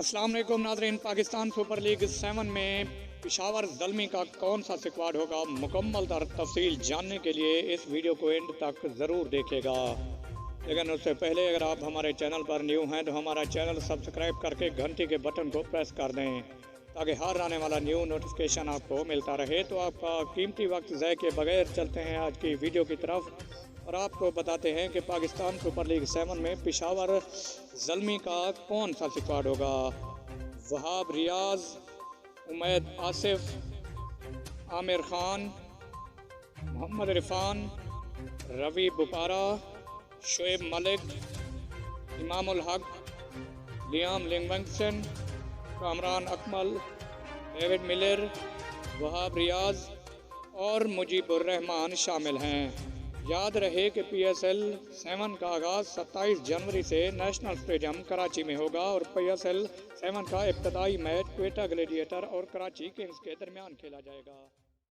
अस्सलाम वालेकुम नाज़रीन। पाकिस्तान सुपर लीग 7 में पेशावर ज़ल्मी का कौन सा स्क्वाड होगा, मुकम्मल तफसील जानने के लिए इस वीडियो को एंड तक ज़रूर देखेगा। लेकिन उससे पहले अगर आप हमारे चैनल पर न्यू हैं तो हमारा चैनल सब्सक्राइब करके घंटी के बटन को प्रेस कर दें ताकि हर आने वाला न्यू नोटिफिकेशन आपको मिलता रहे। तो आपका कीमती वक्त ज़ाय के बगैर चलते हैं आज की वीडियो की तरफ और आपको बताते हैं कि पाकिस्तान सुपर लीग 7 में पेशावर ज़ल्मी का कौन सा स्क्वाड होगा। Wahab Riaz, Umaid Asif, Aamir Khan, Mohammad Irfan, Ravi बुपारा, Shoaib Malik, Imamul Haq, Liam Livingstone, Kamran Akmal, David Miller, Wahab Riaz और मुजीबुर रहमान शामिल हैं। याद रहे कि PSL 7 का आगाज़ 27 जनवरी से नेशनल स्टेडियम कराची में होगा और PSL 7 का इब्तदाई मैच क्वेटा ग्लेडिएटर और कराची किंग्स के दरमियान खेला जाएगा।